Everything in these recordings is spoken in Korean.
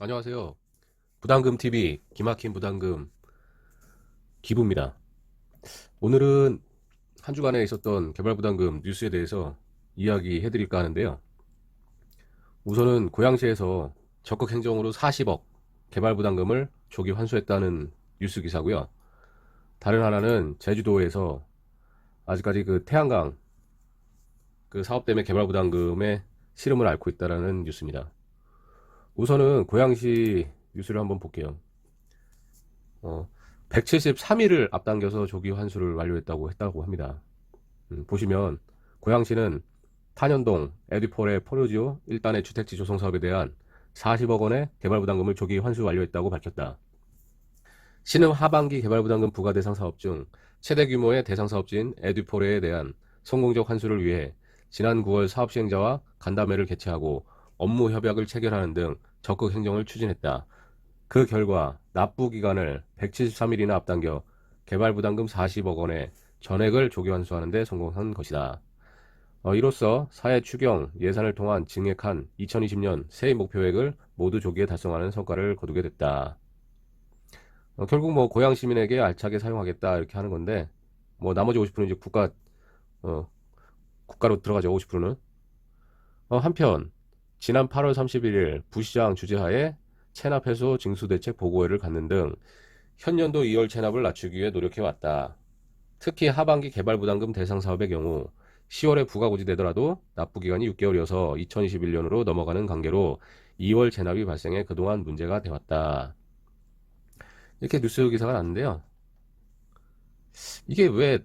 안녕하세요. 부담금 TV 기막힌 부담금 기부입니다. 오늘은 한 주간에 있었던 개발 부담금 뉴스에 대해서 이야기해 드릴까 하는데요. 우선은 고양시에서 적극 행정으로 40억 개발 부담금을 조기 환수했다는 뉴스 기사고요. 다른 하나는 제주도에서 아직까지 그 태양광 그 사업 때문에 개발 부담금의 시름을 앓고 있다는 뉴스입니다. 우선은 고양시 뉴스를 한번 볼게요. 173일을 앞당겨서 조기 환수를 완료했다고 합니다. 보시면 고양시는 탄현동 에듀폴의 포르지오 1단의 주택지 조성 사업에 대한 40억 원의 개발 부담금을 조기 환수 완료했다고 밝혔다. 시는 하반기 개발 부담금 부과 대상 사업 중 최대 규모의 대상 사업지인 에듀폴에 대한 성공적 환수를 위해 지난 9월 사업 시행자와 간담회를 개최하고 업무 협약을 체결하는 등 적극 행정을 추진했다. 그 결과 납부 기간을 173일이나 앞당겨 개발 부담금 40억 원의 전액을 조기 환수하는 데 성공한 것이다. 이로써 사회 추경 예산을 통한 증액한 2020년 세입 목표액을 모두 조기에 달성하는 성과를 거두게 됐다. 결국 뭐 고양 시민에게 알차게 사용하겠다 이렇게 하는 건데 뭐 나머지 50%는 이제 어, 국가로 들어가죠. 50%는. 한편 지난 8월 31일 부시장 주재하에 체납 해소 징수 대책 보고회를 갖는 등 현년도 2월 체납을 낮추기 위해 노력해 왔다. 특히 하반기 개발 부담금 대상 사업의 경우 10월에 부가 고지되더라도 납부 기간이 6개월이어서 2021년으로 넘어가는 관계로 2월 체납이 발생해 그동안 문제가 되었다. 이렇게 뉴스 기사가 났는데요. 이게 왜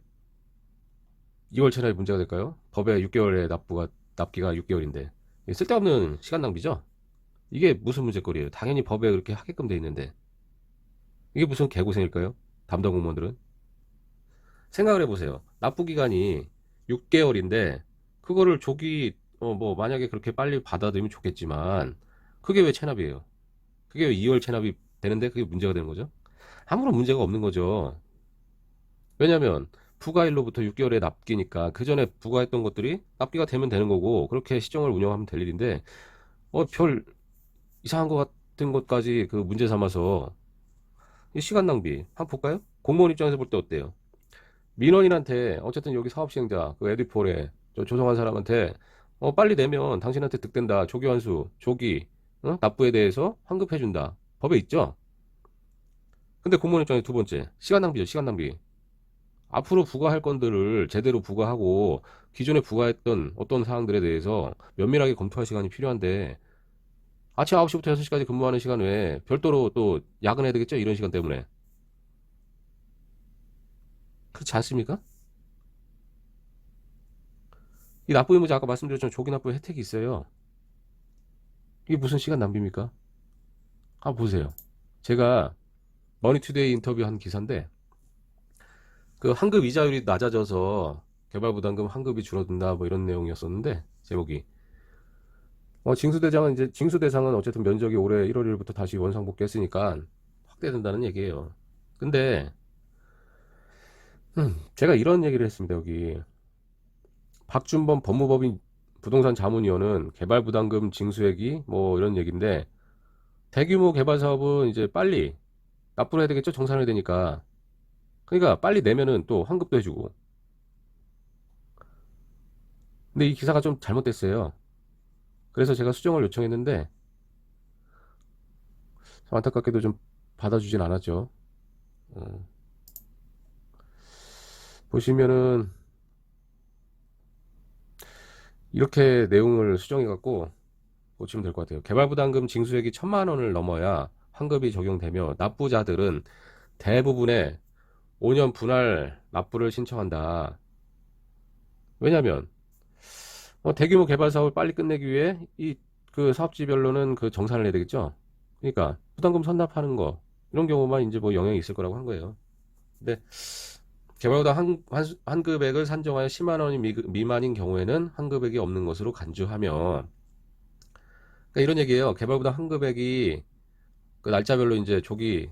2월 체납이 문제가 될까요? 법에 6개월의 납기가 6개월인데 쓸데없는 시간 낭비죠? 이게 무슨 문제거리예요? 당연히 법에 그렇게 하게끔 돼 있는데 이게 무슨 개고생일까요? 담당 공무원들은 생각을 해보세요. 납부 기간이 6개월인데 그거를 조기 뭐 만약에 그렇게 빨리 받아들이면 좋겠지만 그게 왜 체납이에요? 그게 왜 2월 체납이 되는데 그게 문제가 되는 거죠? 아무런 문제가 없는 거죠. 왜냐면 부가일로부터 6개월에 납기니까 그 전에 부과했던 것들이 납기가 되면 되는 거고 그렇게 시정을 운영하면 될 일인데 별 이상한 것 같은 것까지 그 문제 삼아서 이 시간 낭비 한번 볼까요? 공무원 입장에서 볼 때 어때요? 민원인한테 어쨌든 여기 사업 시행자 그 에디폴에 조성한 사람한테 빨리 내면 당신한테 득된다 조기 환수 조기 납부에 대해서 환급해준다 법에 있죠. 근데 공무원 입장에 두 번째 시간 낭비죠. 시간 낭비. 앞으로 부과할 건들을 제대로 부과하고 기존에 부과했던 어떤 사항들에 대해서 면밀하게 검토할 시간이 필요한데 아침 9시부터 6시까지 근무하는 시간 외에 별도로 또 야근해야 되겠죠. 이런 시간 때문에. 그렇지 않습니까? 이 납부 의무자 아까 말씀드렸지만 조기 납부 혜택이 있어요. 이게 무슨 시간 낭비입니까? 한번 보세요. 제가 머니투데이 인터뷰한 기사인데 그 환급 이자율이 낮아져서 개발부담금 환급이 줄어든다 뭐 이런 내용이었었는데 제목이 징수대상은 어쨌든 면적이 올해 1월 1일부터 다시 원상복귀했으니까 확대된다는 얘기예요. 근데 제가 이런 얘기를 했습니다. 여기 박준범 법무법인 부동산 자문위원은 개발부담금 징수액이 뭐 이런 얘기인데 대규모 개발 사업은 이제 빨리 납부를 해야 되겠죠. 정산해야 되니까. 그러니까 빨리 내면은 또 환급도 해주고. 근데 이 기사가 좀 잘못됐어요. 그래서 제가 수정을 요청했는데 안타깝게도 좀 받아주진 않았죠. 어, 보시면은 이렇게 내용을 수정해갖고 고치면 될 것 같아요. 개발부담금 징수액이 1,000만 원을 넘어야 환급이 적용되며 납부자들은 대부분의 5년 분할 납부를 신청한다. 왜냐면 대규모 개발 사업을 빨리 끝내기 위해 이 그 사업지별로는 그 정산을 해야 되겠죠. 그러니까 부담금 선납하는 거 이런 경우만 이제 뭐 영향이 있을 거라고 한 거예요. 근데 개발보다 환급액을 산정하여 10만 원이 미만인 경우에는 환급액이 없는 것으로 간주하며 그러니까 이런 얘기예요. 개발보다 환급액이 그 날짜별로 이제 조기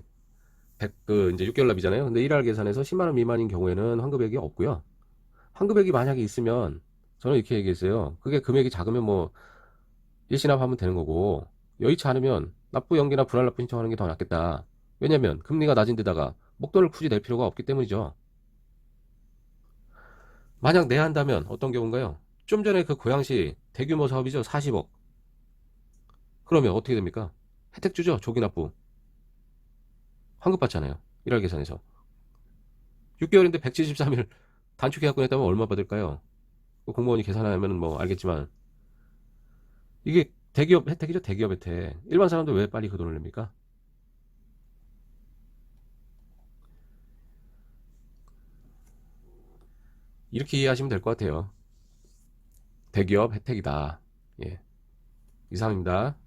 100, 그 이제 6개월 납이잖아요. 근데 1할 계산해서 10만 원 미만인 경우에는 환급액이 없고요. 환급액이 만약에 있으면 저는 이렇게 얘기했어요. 그게 금액이 작으면 뭐 일시납하면 되는 거고 여의치 않으면 납부 연기나 분할 납부 신청하는 게 더 낫겠다. 왜냐면 금리가 낮은 데다가 목돈을 굳이 낼 필요가 없기 때문이죠. 만약 내야 한다면 어떤 경우인가요? 좀 전에 그 고양시 대규모 사업이죠. 40억. 그러면 어떻게 됩니까? 혜택 주죠. 조기 납부. 환급 받잖아요. 1월 계산에서. 6개월인데 173일 단축해갖고 냈다면 얼마 받을까요? 그 공무원이 계산하면 뭐 알겠지만 이게 대기업 혜택이죠. 대기업 혜택. 일반 사람들 왜 빨리 그 돈을 냅니까? 이렇게 이해하시면 될 것 같아요. 대기업 혜택이다. 예. 이상입니다.